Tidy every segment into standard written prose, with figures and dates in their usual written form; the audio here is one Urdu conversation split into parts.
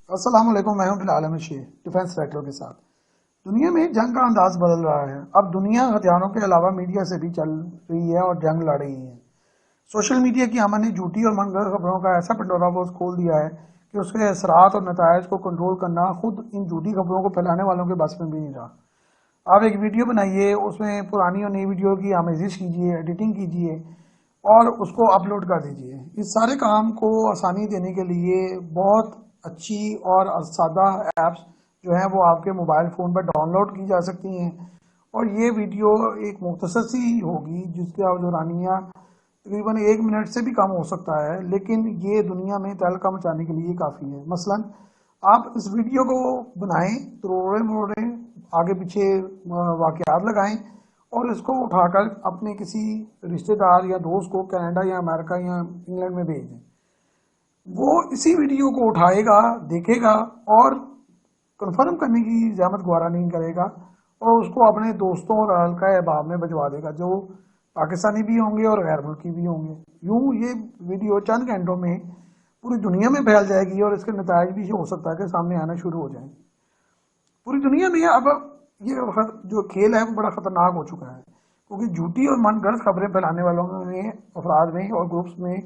السلام علیکم، میں ہوں بلال احمد شیر ڈیفنس ریکٹر کے ساتھ۔ دنیا میں جنگ کا انداز بدل رہا ہے۔ اب دنیا ہتھیاروں کے علاوہ میڈیا سے بھی چل رہی ہے اور جنگ لڑ رہی ہے۔ سوشل میڈیا کی امن نے جھوٹی اور من گھڑت خبروں کا ایسا پنڈورا باکس کھول دیا ہے کہ اس کے اثرات اور نتائج کو کنٹرول کرنا خود ان جھوٹی خبروں کو پھیلانے والوں کے بس میں بھی نہیں رہا۔ آپ ایک ویڈیو بنائیے، اس میں پرانی اور نئی ویڈیو کی آمیزش کیجیے، ایڈیٹنگ کیجیے اور اس کو اپلوڈ کر دیجیے۔ اس سارے کام کو آسانی دینے کے لیے بہت اچھی اور سادہ ایپس جو ہیں وہ آپ کے موبائل فون پر ڈاؤن لوڈ کی جا سکتی ہیں، اور یہ ویڈیو ایک مختصر سی ہوگی جس کا دورانیہ تقریباً 1 منٹ سے بھی کم ہو سکتا ہے، لیکن یہ دنیا میں تہلکہ مچانے کے لیے کافی ہے۔ مثلاً آپ اس ویڈیو کو بنائیں، توڑیں موڑیں، آگے پیچھے واقعات لگائیں اور اس کو اٹھا کر اپنے کسی رشتہ دار یا دوست کو کینیڈا یا امریکہ یا انگلینڈ میں بھیج دیں۔ وہ اسی ویڈیو کو اٹھائے گا، دیکھے گا اور کنفرم کرنے کی زحمت گوارا نہیں کرے گا، اور اس کو اپنے دوستوں اور اہلکاء احباب میں بھجوا دے گا جو پاکستانی بھی ہوں گے اور غیر ملکی بھی ہوں گے۔ یوں یہ ویڈیو چند گھنٹوں میں پوری دنیا میں پھیل جائے گی اور اس کے نتائج بھی ہو سکتا ہے کہ سامنے آنا شروع ہو جائیں۔ پوری دنیا میں اب یہ جو کھیل ہے وہ بڑا خطرناک ہو چکا ہے، کیونکہ جھوٹی اور من گھڑت خبریں پھیلانے والوں میں، افراد میں اور گروپس میں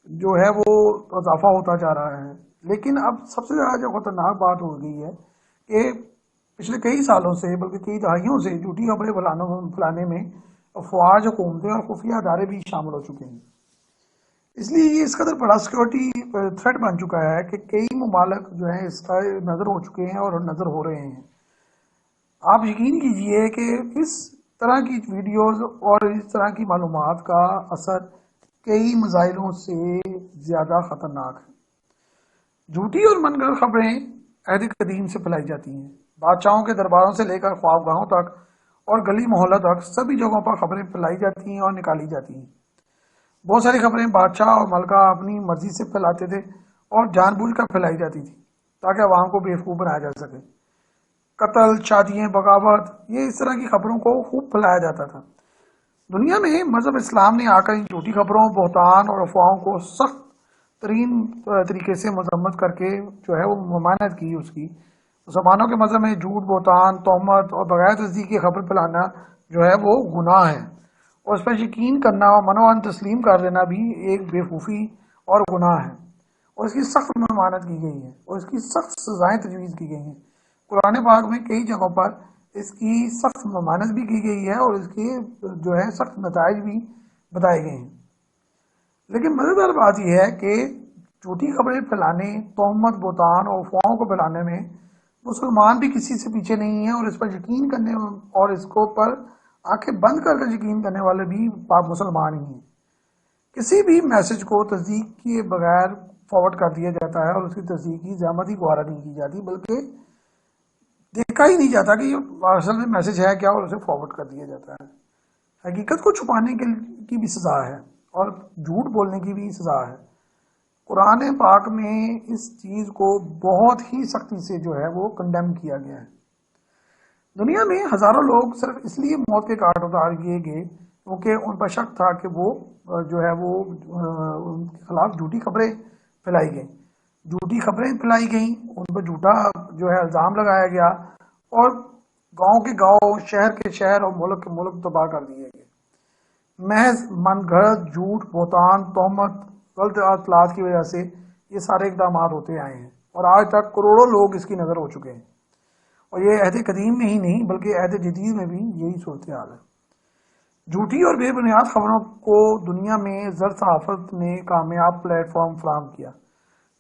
جو ہے وہ اضافہ ہوتا جا رہا ہے۔ لیکن اب سب سے زیادہ جو خطرناک بات ہو گئی ہے کہ پچھلے کئی سالوں سے بلکہ کئی دہائیوں سے جھوٹی خبریں پھیلانے میں افواج، حکومتیں اور خفیہ ادارے بھی شامل ہو چکے ہیں۔ اس لیے یہ اس قدر بڑا سیکورٹی تھریٹ بن چکا ہے کہ کئی ممالک جو ہیں اس کا نظر ہو چکے ہیں اور نظر ہو رہے ہیں۔ آپ یقین کیجئے کہ اس طرح کی ویڈیوز اور اس طرح کی معلومات کا اثر کئی میزائلوں سے زیادہ خطرناک ہے۔ جھوٹی اور من گھڑت خبریں عہد قدیم سے پھیلائی جاتی ہیں۔ بادشاہوں کے درباروں سے لے کر خوابگاہوں تک اور گلی محلہ تک سبھی جگہوں پر خبریں پھیلائی جاتی ہیں اور نکالی جاتی ہیں۔ بہت ساری خبریں بادشاہ اور ملکہ اپنی مرضی سے پھیلاتے تھے اور جان بوجھ کر پھیلائی جاتی تھی تاکہ عوام کو بیوقوف بنایا جا سکے۔ قتل، شادیاں، بغاوت، یہ اس طرح کی خبروں کو خوب پھیلایا جاتا تھا۔ دنیا میں مذہب اسلام نے آ کر ان جھوٹی خبروں، بہتان اور افواہوں کو سخت ترین طریقے سے مذمت کر کے جو ہے وہ ممانعت کی اس کی۔ مسلمانوں کے مذہب میں جھوٹ، بہتان، تہمت اور بغیر تصدیق کی خبر پھیلانا جو ہے وہ گناہ ہے، اور اس پر یقین کرنا اور منوان تسلیم کر لینا بھی ایک بیوقوفی اور گناہ ہے، اور اس کی سخت ممانعت کی گئی ہے اور اس کی سخت سزائیں تجویز کی گئی ہیں۔ قرآن پاک میں کئی جگہوں پر اس کی سخت ممانعت بھی کی گئی ہے اور اس کے جو ہے سخت نتائج بھی بتائے گئے ہیں۔ لیکن مزیدار بات یہ ہے کہ جھوٹی خبریں پھیلانے، تہمت، بہتان اور افواہوں کو پھیلانے میں مسلمان بھی کسی سے پیچھے نہیں ہیں، اور اس پر یقین کرنے اور اس کو پر آنکھیں بند کر کے یقین کرنے والے بھی پاک مسلمان ہی ہیں۔ کسی بھی میسج کو تصدیق کیے بغیر فارورڈ کر دیا جاتا ہے اور اس کی تصدیق کی زحمت ہی گوارا نہیں کی جاتی، بلکہ دیکھا ہی نہیں جاتا کہ یہ اصل میں میسج ہے کیا، اور اسے فارورڈ کر دیا جاتا ہے۔ حقیقت کو چھپانے کی بھی سزا ہے اور جھوٹ بولنے کی بھی سزا ہے۔ قرآن پاک میں اس چیز کو بہت ہی سختی سے جو ہے وہ کنڈیم کیا گیا ہے۔ دنیا میں ہزاروں لوگ صرف اس لیے موت کے گھاٹ اتار دیے گئے کیونکہ ان پر شک تھا کہ وہ جو ہے وہ ان کے خلاف جھوٹی خبریں پھیلائی گئیں۔ جھوٹی خبریں پھیلائی گئیں، ان پر جھوٹا جو ہے الزام لگایا گیا، اور گاؤں کے گاؤں، شہر کے شہر اور ملک کے ملک تباہ کر دیے گئے۔ محض من گھڑت، جھوٹ، بہتان، تہمت، غلط اطلاعات کی وجہ سے یہ سارے اقدامات ہوتے آئے ہیں، اور آج تک کروڑوں لوگ اس کی نظر ہو چکے ہیں، اور یہ عہد قدیم میں ہی نہیں بلکہ عہد جدید میں بھی یہی صورتحال ہے۔ جھوٹی اور بے بنیاد خبروں کو دنیا میں زرد صحافت نے کامیاب پلیٹ فارم فراہم کیا۔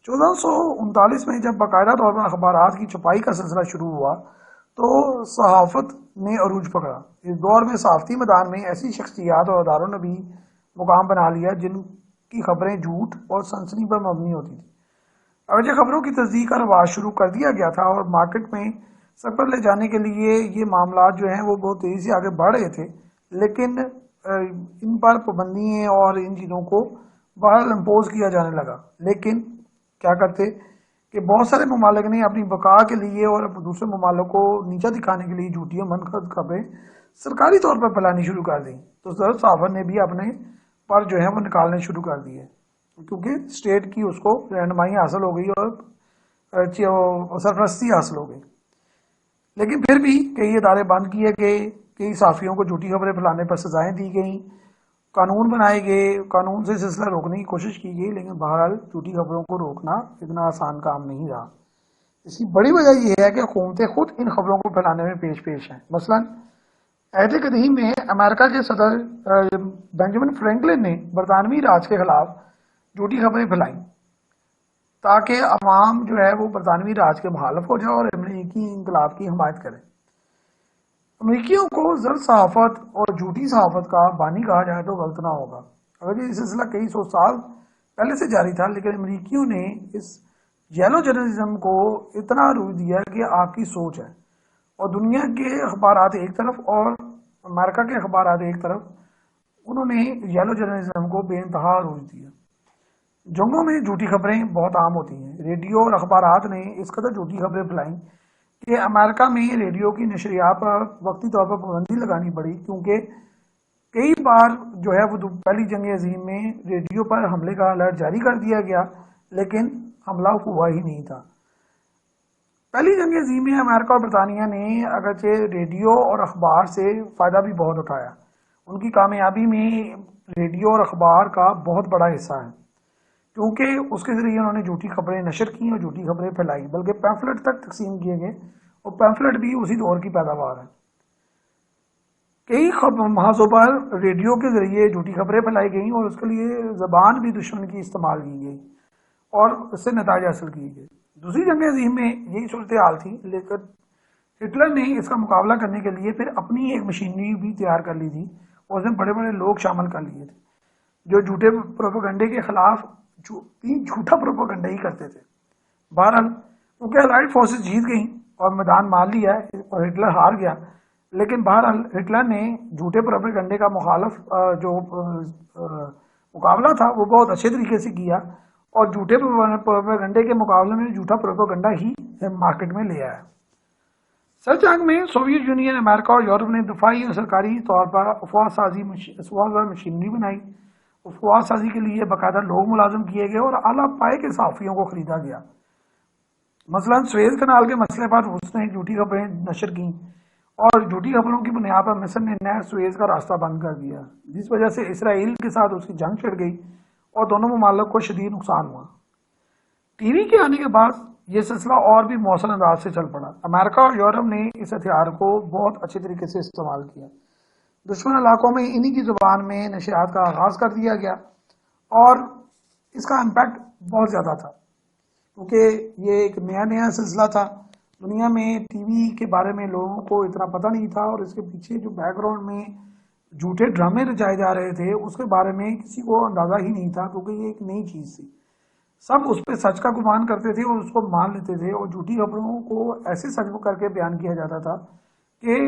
1439 میں جب باقاعدہ طور پر اخبارات کی چھپائی کا سلسلہ شروع ہوا تو صحافت نے عروج پکڑا۔ اس دور میں صحافتی میدان میں ایسی شخصیات اور اداروں نے بھی مقام بنا لیا جن کی خبریں جھوٹ اور سنسنی پر مبنی ہوتی تھی۔ اگرچہ خبروں کی تصدیق کا رواج شروع کر دیا گیا تھا اور مارکیٹ میں سب پر لے جانے کے لیے یہ معاملات جو ہیں وہ بہت تیزی سے آگے بڑھ رہے تھے، لیکن ان پر پابندیاں اور ان چیزوں کو بہرحال امپوز کیا جانے لگا۔ لیکن کیا کرتے کہ بہت سارے ممالک نے اپنی بقا کے لیے اور دوسرے ممالک کو نیچا دکھانے کے لیے جھوٹی اور منگھڑت خبریں سرکاری طور پر پھیلانی شروع کر دیں، تو زرد صحافت نے بھی اپنے پر جو ہے وہ نکالنے شروع کر دیے، کیونکہ اسٹیٹ کی اس کو رہنمائی حاصل ہو گئی اور سرپرستی حاصل ہو گئی. لیکن پھر بھی کئی ادارے بند کیے گئے، کئی صحافیوں کو جھوٹی خبریں پھیلانے پر سزائیں دی گئیں، قانون بنائے گئے، قانون سے سلسلہ روکنے کی کوشش کی گئی، لیکن بہرحال جھوٹی خبروں کو روکنا اتنا آسان کام نہیں رہا. اس کی بڑی وجہ یہ ہے کہ حکومتیں خود ان خبروں کو پھیلانے میں پیش ہیں. مثلا عہد قدیم میں امریکہ کے صدر بینجامن فرینکلن نے برطانوی راج کے خلاف جھوٹی خبریں پھیلائیں تاکہ عوام جو ہے وہ برطانوی راج کے مخالف ہو جائے اور امریکی انقلاب کی حمایت کرے. امریکیوں کو زرد صحافت اور جھوٹی صحافت کا بانی کہا جائے تو غلط نہ ہوگا. اگر یہ سلسلہ کئی سو سال پہلے سے جاری تھا، لیکن امریکیوں نے اس یلو جرنلزم کو اتنا روح دیا کہ آپ کی سوچ ہے، اور دنیا کے اخبارات ایک طرف اور امریکہ کے اخبارات ایک طرف، انہوں نے یلو جرنلزم کو بے انتہا روح دیا. جنگوں میں جھوٹی خبریں بہت عام ہوتی ہیں. ریڈیو اور اخبارات نے اس قدر جھوٹی خبریں پھیلائیں کہ امریکہ میں ریڈیو کی نشریات پر وقتی طور پر پابندی لگانی پڑی، کیونکہ کئی بار جو ہے وہ پہلی جنگ عظیم میں ریڈیو پر حملے کا الرٹ جاری کر دیا گیا، لیکن حملہ ہوا ہی نہیں تھا. پہلی جنگ عظیم میں امریکہ اور برطانیہ نے اگرچہ ریڈیو اور اخبار سے فائدہ بھی بہت اٹھایا. ان کی کامیابی میں ریڈیو اور اخبار کا بہت بڑا حصہ ہے، کیونکہ اس کے ذریعے انہوں نے جھوٹی خبریں نشر کی اور جھوٹی خبریں پھیلائی، بلکہ پیمفلٹ تک تقسیم کیے گئے، اور پیمفلٹ بھی اسی دور کی پیداوار ہے. کئی محاذوں پر ریڈیو کے ذریعے جھوٹی خبریں پھیلائی گئیں اور اس کے لیے زبان بھی دشمن کی استعمال کی گئی اور اس سے نتائج حاصل کیے گئے. دوسری جنگ عظیم میں یہی صورتحال تھی، لیکن ہٹلر نے اس کا مقابلہ کرنے کے لیے پھر اپنی ایک مشینری بھی تیار کر لی تھی، اور اس میں بڑے بڑے لوگ شامل کر لیے تھے جو جھوٹے پروپیگنڈے کے خلاف جھوٹا پروپیگنڈا ہی کرتے تھے. بہرحال کیونکہ الائڈ فورسز جیت گئیں اور میدان مان لیا اور ہٹلر ہار گیا، لیکن بہرحال ہٹلر نے جھوٹے پروپیگنڈے کا مخالف جو مقابلہ تھا وہ بہت اچھے طریقے سے کیا، اور جھوٹے پروپیگنڈے کے مقابلے میں جھوٹا پروپیگنڈا ہی مارکیٹ میں لے آیا. سر جنگ میں سوویت یونین، امریکہ اور یورپ نے دفاعی اور سرکاری طور پر افواہ سازی مشینری بنائی. افواہ سازی کے لیے باقاعدہ لوگ ملازم کیے گئے اور اعلیٰ پائے کے صحافیوں کو خریدا گیا. مثلا سویز کنال کے مسئلے پر اس نے جھوٹی خبریں نشر کیں، اور جھوٹی خبروں کی بنیاد پر مصر نے نہر سویز کا راستہ بند کر دیا، جس وجہ سے اسرائیل کے ساتھ اس کی جنگ چھڑ گئی اور دونوں ممالک کو شدید نقصان ہوا. ٹی وی کے آنے کے بعد یہ سلسلہ اور بھی مؤثر انداز سے چل پڑا. امریکہ اور یورپ نے اس ہتھیار کو بہت اچھے طریقے سے استعمال کیا. دشمن علاقوں میں انہی کی زبان میں نشریات کا آغاز کر دیا گیا، اور اس کا امپیکٹ بہت زیادہ تھا کیونکہ یہ ایک نیا سلسلہ تھا. دنیا میں ٹی وی کے بارے میں لوگوں کو اتنا پتہ نہیں تھا، اور اس کے پیچھے جو بیک گراؤنڈ میں جھوٹے ڈرامے رچائے جا رہے تھے اس کے بارے میں کسی کو اندازہ ہی نہیں تھا، کیونکہ یہ ایک نئی چیز تھی. سب اس پہ سچ کا گمان کرتے تھے اور اس کو مان لیتے تھے، اور جھوٹی خبروں کو ایسے سچ کر کے بیان کیا جاتا تھا کہ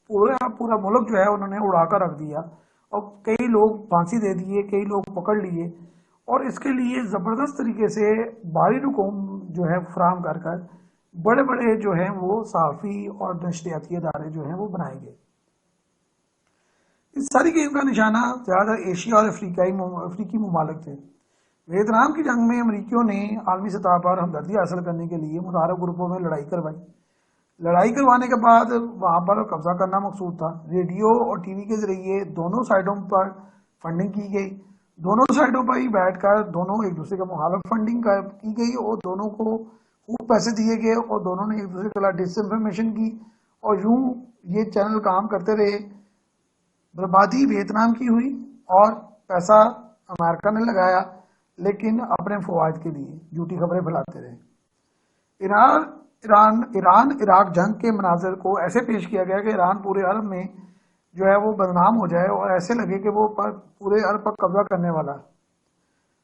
پورا ملک جو ہے انہوں نے اڑا کر رکھ دیا، اور کئی لوگ پھانسی دے دیے، کئی لوگ پکڑ لیے، اور اس کے لیے زبردست طریقے سے بھاری رقوم جو ہے فراہم کر بڑے بڑے جو ہیں وہ صحافی اور نشریاتی ادارے جو ہیں وہ بنائے گئے. اس ساری گیم کا نشانہ زیادہ ایشیا اور افریقی ممالک تھے. ویتنام کی جنگ میں امریکیوں نے عالمی سطح پر ہمدردی حاصل کرنے کے لیے متحرک گروپوں میں لڑائی کروائی. لڑائی کروانے کے بعد وہاں پر قبضہ کرنا مقصود تھا. ریڈیو اور ٹی وی کے ذریعے دونوں سائڈوں پر فنڈنگ کی گئی، دونوں سائڈوں پر ہی بیٹھ کر دونوں ایک دوسرے کے مخالف فنڈنگ کی گئی، اور دونوں کو خوب پیسے دیے گئے، اور دونوں نے ایک دوسرے کے خلاف ڈس انفارمیشن کی، اور یوں یہ چینل کام کرتے رہے. بربادی ویتنام کی ہوئی اور پیسہ امریکہ نے لگایا، لیکن اپنے فوائد کے لیے جھوٹی خبریں پھیلاتے رہے. ایران عراق جنگ کے مناظر کو ایسے پیش کیا گیا کہ ایران پورے عرب میں جو ہے وہ بدنام ہو جائے اور ایسے لگے کہ وہ پورے عرب پر قبضہ کرنے والا ہے.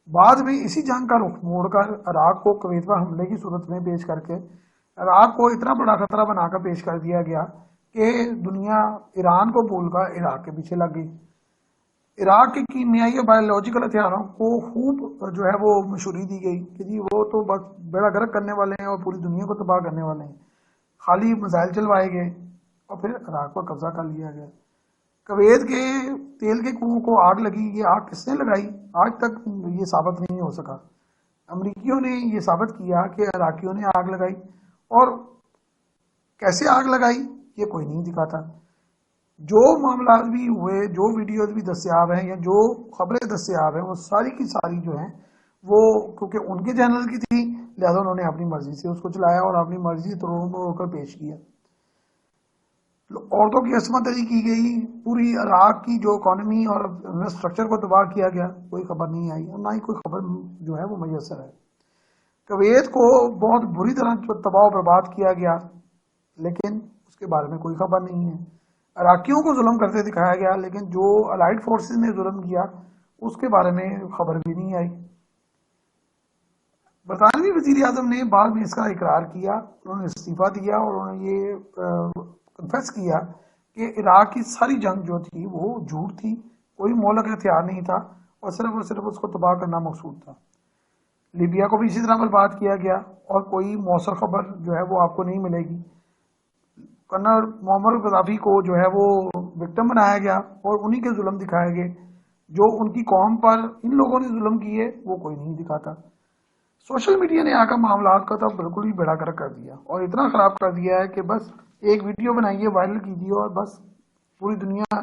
بعد میں اسی جنگ کا رخ موڑ کر عراق کو کویت پر حملے کی صورت میں پیش کر کے عراق کو اتنا بڑا خطرہ بنا کر پیش کر دیا گیا کہ دنیا ایران کو بھول کر عراق کے پیچھے لگ گئی. عراق کے کیمیائی اور بایولوجیکل ہتھیاروں کو خوب جو ہے وہ مشہوری دی گئی کہ جی وہ تو بس بیڑا گرک کرنے والے ہیں اور پوری دنیا کو تباہ کرنے والے ہیں. خالی میزائل چلوائے گئے اور پھر عراق پر قبضہ کر لیا گیا. کویت کے تیل کے کنووں کو آگ لگی، یہ آگ کس نے لگائی آج تک یہ ثابت نہیں ہو سکا. امریکیوں نے یہ ثابت کیا کہ عراقیوں نے آگ لگائی، اور کیسے آگ لگائی یہ کوئی نہیں دکھاتا۔ جو معاملات بھی ہوئے، جو ویڈیوز بھی دستیاب ہیں یا جو خبریں دستیاب ہیں، وہ ساری کی ساری جو ہیں وہ کیونکہ ان کے چینل کی تھی، لہذا انہوں نے اپنی مرضی سے اس کو چلایا اور اپنی مرضی سے توڑ مروڑ کر پیش کیا۔ عورتوں کی عصمت دری کی گئی، پوری عراق کی جو اکانومی اور انفراسٹرکچر کو تباہ کیا گیا، کوئی خبر نہیں آئی، اور نہ ہی کوئی خبر جو ہے وہ میسر ہے۔ کویت کو بہت بری طرح تباہ و برباد کیا گیا، لیکن اس کے بارے میں کوئی خبر نہیں ہے۔ عراقیوں کو ظلم کرتے دکھایا گیا، لیکن جو الائڈ فورسز نے ظلم کیا اس کے بارے میں خبر بھی نہیں آئی۔ برطانوی وزیر اعظم نے بعد میں اس کا اقرار کیا، انہوں نے استعفیٰ دیا اور انہوں نے یہ کنفیس کیا کہ عراق کی ساری جنگ جو تھی وہ جھوٹ تھی، کوئی مہلک ہتھیار نہیں تھا اور صرف اس کو تباہ کرنا مقصود تھا۔ لیبیا کو بھی اسی طرح برباد کیا گیا اور کوئی مؤثر خبر جو ہے وہ آپ کو نہیں ملے گی۔ کرنل معمر قذافی کو جو ہے وہ وکٹم بنایا گیا اور انہی کے ظلم دکھائے گئے، جو ان کی قوم پر ان لوگوں نے ظلم کیے وہ کوئی نہیں دکھاتا۔ سوشل میڈیا نے آ کر معاملات کا تو بالکل ہی بیڑا گرک کر دیا اور اتنا خراب کر دیا ہے کہ بس ایک ویڈیو بنائیے، وائرل کیجیے اور بس پوری دنیا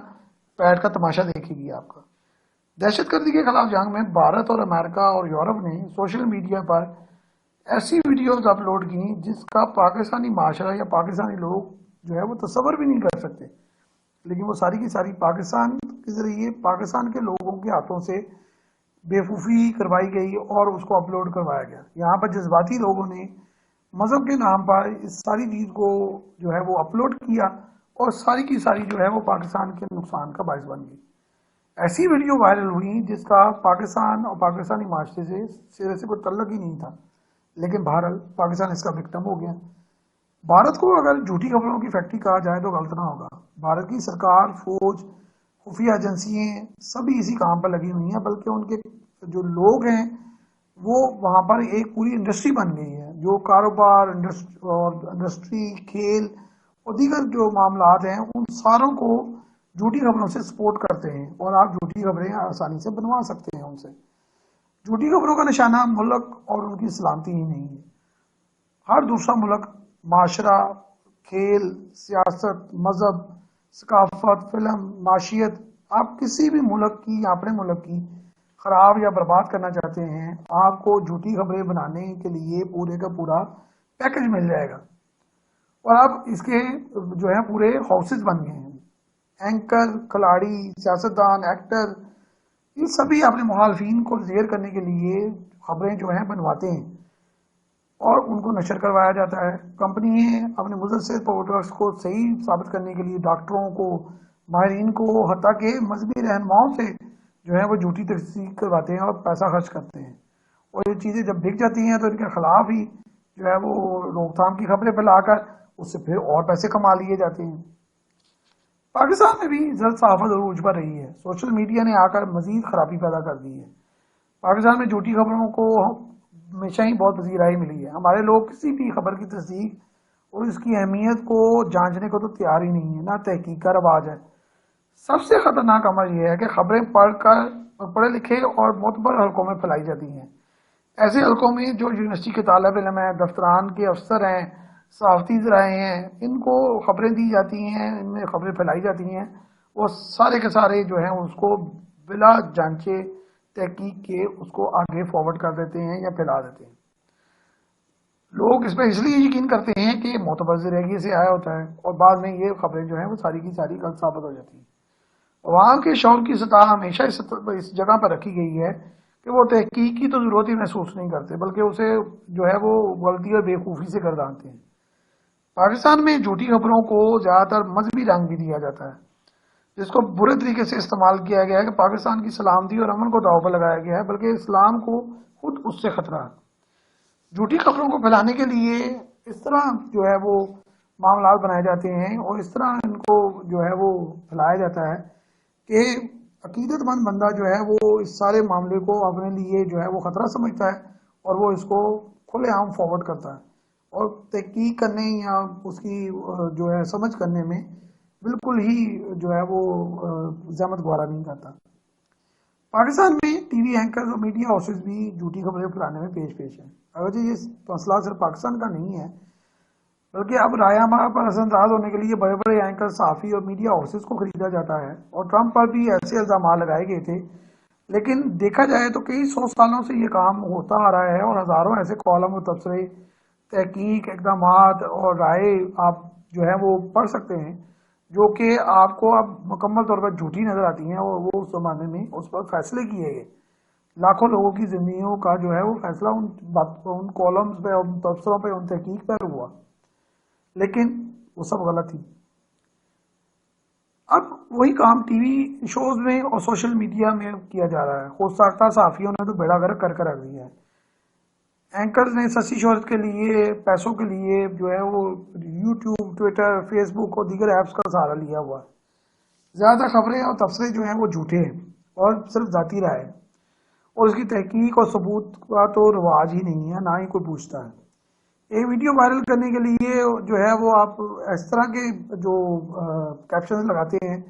بیٹھ کا تماشا دیکھے گی آپ کا۔ دہشت گردی کے خلاف جنگ میں بھارت اور امریکہ اور یورپ نے سوشل میڈیا پر ایسی ویڈیوز اپلوڈ کی جس کا پاکستانی معاشرہ یا پاکستانی لوگ جو ہے وہ تصور بھی نہیں کر سکتے، لیکن وہ ساری کی ساری پاکستان کے ذریعے پاکستان کے لوگوں کے ہاتھوں سے بیوقوفی کروائی گئی اور اس کو اپلوڈ کروایا گیا۔ یہاں پر جذباتی لوگوں نے مذہب کے نام پر اس ساری چیز کو جو ہے وہ اپلوڈ کیا اور ساری کی ساری جو ہے وہ پاکستان کے نقصان کا باعث بن گئی۔ ایسی ویڈیو وائرل ہوئی جس کا پاکستان اور پاکستانی معاشرے سے سرے سے کوئی تعلق ہی نہیں تھا، لیکن بہرحال پاکستان اس کا وکٹم ہو گیا۔ بھارت کو اگر جھوٹی خبروں کی فیکٹری کہا جائے تو غلط نہ ہوگا۔ بھارت کی سرکار، فوج، خفیہ ایجنسیاں سبھی اسی کام پر لگی ہوئی ہیں، بلکہ ان کے جو لوگ ہیں وہ وہاں پر ایک پوری انڈسٹری بن گئی ہے، جو کاروبار انڈسٹری، کھیل اور دیگر جو معاملات ہیں ان ساروں کو جھوٹی خبروں سے سپورٹ کرتے ہیں، اور آپ جھوٹی خبریں آسانی سے بنوا سکتے ہیں ان سے۔ جھوٹی خبروں کا نشانہ ملک اور ان کی سلامتی ہی نہیں ہے۔ ہر دوسرا ملک معاشرہ، کھیل، سیاست، مذہب، ثقافت، فلم، معیشت، آپ کسی بھی ملک کی یا اپنے ملک کی خراب یا برباد کرنا چاہتے ہیں، آپ کو جھوٹی خبریں بنانے کے لیے پورے کا پورا پیکج مل جائے گا، اور آپ اس کے جو ہے پورے ہاؤسز بن گئے ہیں۔ اینکر، کھلاڑی، سیاستدان، ایکٹر، یہ سبھی اپنے مخالفین کو زیر کرنے کے لیے خبریں جو ہیں بنواتے ہیں اور ان کو نشر کروایا جاتا ہے۔ کمپنیاں اپنے مضر پروڈکٹس کو صحیح ثابت کرنے کے لیے ڈاکٹروں کو، ماہرین کو، حتیٰ کہ مذہبی رہنماؤں سے جو ہے وہ جھوٹی تصدیق کرواتے ہیں اور پیسہ خرچ کرتے ہیں، اور یہ چیزیں جب بک جاتی ہیں تو ان کے خلاف ہی جو ہے وہ روک تھام کی خبریں پھیلا کر اس سے پھر اور پیسے کما لیے جاتے ہیں۔ پاکستان میں بھی جلد صحافت عروج پر رہی ہے۔ سوشل میڈیا نے آ کر مزید خرابی پیدا کر دی ہے۔ پاکستان میں جھوٹی خبروں کو ہمیشہ ہی بہت پذیرائی ملی ہے۔ ہمارے لوگ کسی بھی خبر کی تصدیق اور اس کی اہمیت کو جانچنے کو تو تیار ہی نہیں ہے، نہ تحقیق کا رواج ہے۔ سب سے خطرناک امر یہ ہے کہ خبریں پڑھے لکھے اور معتبر حلقوں میں پھیلائی جاتی ہیں۔ ایسے حلقوں میں جو یونیورسٹی کے طالب علم ہیں، دفتران کے افسر ہیں، صحافتی ذرائع ہیں، ان کو خبریں دی جاتی ہیں، ان میں خبریں پھیلائی جاتی ہیں، وہ سارے کے سارے جو ہیں اس کو بلا جانچے تحقیق کے اس کو آگے فارورڈ کر دیتے ہیں یا پھیلا دیتے ہیں۔ لوگ اس پہ اس لیے یقین کرتے ہیں کہ معتبر ذریعے سے آیا ہوتا ہے، اور بعد میں یہ خبریں جو ہیں وہ ساری کی ساری غلط ثابت ہو جاتی ہیں۔ عوام کے شعور کی سطح ہمیشہ اس جگہ پر رکھی گئی ہے کہ وہ تحقیق کی تو ضرورت ہی محسوس نہیں کرتے، بلکہ اسے جو ہے وہ غلطی اور بےوقوفی سے گردانتے ہیں۔ پاکستان میں جھوٹی خبروں کو زیادہ تر مذہبی رنگ بھی دیا جاتا ہے، جس کو برے طریقے سے استعمال کیا گیا ہے کہ پاکستان کی سلامتی اور امن کو داؤ پر لگایا گیا ہے، بلکہ اسلام کو خود اس سے خطرہ ہے۔ جھوٹی خبروں کو پھیلانے کے لیے اس طرح جو ہے وہ معاملات بنائے جاتے ہیں اور اس طرح ان کو جو ہے وہ پھیلایا جاتا ہے کہ عقیدت مند بندہ جو ہے وہ اس سارے معاملے کو اپنے لیے جو ہے وہ خطرہ سمجھتا ہے اور وہ اس کو کھلے عام فارورڈ کرتا ہے، اور تحقیق کرنے یا اس کی جو ہے سمجھ کرنے میں بالکل ہی جو ہے وہ زحمت گوارا نہیں کرتا۔ پاکستان میں ٹی وی اینکر اور میڈیا ہاؤسز بھی جھوٹی خبریں پھیلانے میں پیش ہیں. اگرچہ یہ مسئلہ صرف پاکستان کا نہیں ہے، بلکہ اب رائے پر اثر انداز ہونے کے لیے بڑے بڑے اینکر، صحافی اور میڈیا ہاؤسز کو خریدا جاتا ہے. اور ٹرمپ پر بھی ایسے الزامات لگائے گئے تھے، لیکن دیکھا جائے تو کئی 100 سالوں سے یہ کام ہوتا آ رہا ہے، اور ہزاروں ایسے کالم و تبصرے، تحقیق، اقدامات اور رائے آپ جو ہے وہ پڑھ سکتے ہیں، جو کہ آپ کو اب مکمل طور پر جھوٹی نظر آتی ہیں. اور وہ اس زمانے میں اس پر فیصلے کیے گئے، لاکھوں لوگوں کی زندگیوں کا جو ہے وہ فیصلہ ان کالمز پہ، ان تبصروں پہ، ان تحقیق پر ہوا، لیکن وہ سب غلط تھی. اب وہی کام ٹی وی شوز میں اور سوشل میڈیا میں کیا جا رہا ہے. خود ساختہ صحافیوں نے تو بیڑا گرک کر رکھ دیا ہے. اینکرز نے سسی شہرت کے لیے، پیسوں کے لیے جو ہے وہ یوٹیوب، ٹویٹر، فیس بک اور دیگر ایپس کا سہارا لیا ہوا ہے. زیادہ خبریں اور تبصرے جو ہیں وہ جھوٹے ہیں اور صرف ذاتی رائے ہے، اور اس کی تحقیق اور ثبوت کا تو رواج ہی نہیں ہے، نہ ہی کوئی پوچھتا ہے. ایک ویڈیو وائرل کرنے کے لیے جو ہے وہ آپ اس طرح کے جو کیپشنز لگاتے ہیں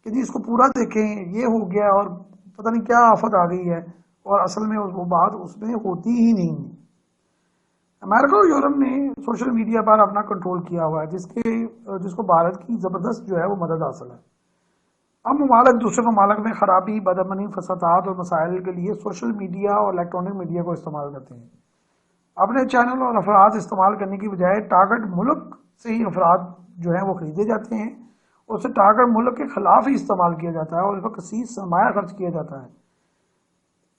کہ جی اس کو پورا دیکھیں، یہ ہو گیا اور پتہ نہیں کیا آفت آ گئی ہے، اور اصل میں وہ بات اس میں ہوتی ہی نہیں. امریکہ اور یورپ نے سوشل میڈیا پر اپنا کنٹرول کیا ہوا ہے، جس کو بھارت کی زبردست جو ہے وہ مدد حاصل ہے. اب ممالک دوسرے ممالک میں خرابی، بدامنی، فسادات اور مسائل کے لیے سوشل میڈیا اور الیکٹرانک میڈیا کو استعمال کرتے ہیں. اپنے چینل اور افراد استعمال کرنے کی بجائے ٹارگٹ ملک سے ہی افراد جو ہیں وہ خریدے جاتے ہیں، اور اسے ٹارگٹ ملک کے خلاف ہی استعمال کیا جاتا ہے، اور اس پر کثیر سرمایہ خرچ کیا جاتا ہے.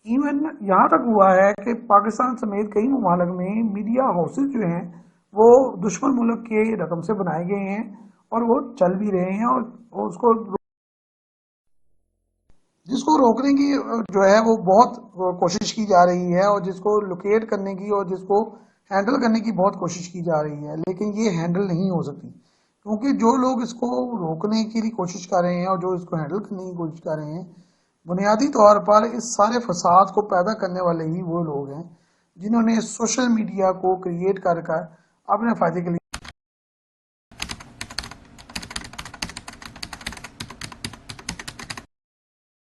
ایون یہاں تک ہوا ہے کہ پاکستان سمیت کئی ممالک میں میڈیا ہاؤسز جو ہیں وہ دشمن ملک کے رقم سے بنائے گئے ہیں، اور وہ چل بھی رہے ہیں، اور اس کو جس کو روکنے کی جو ہے وہ بہت کوشش کی جا رہی ہے، اور جس کو لوکیٹ کرنے کی اور جس کو ہینڈل کرنے کی بہت کوشش کی جا رہی ہے، لیکن یہ ہینڈل نہیں ہو سکتی، کیونکہ جو لوگ اس کو روکنے کی بھی کوشش کر رہے ہیں اور جو اس کو ہینڈل کرنے کی کوشش کر رہے ہیں، بنیادی طور پر اس سارے فساد کو پیدا کرنے والے ہی وہ لوگ ہیں جنہوں نے سوشل میڈیا کو کریٹ کر اپنے فائدے کے لیے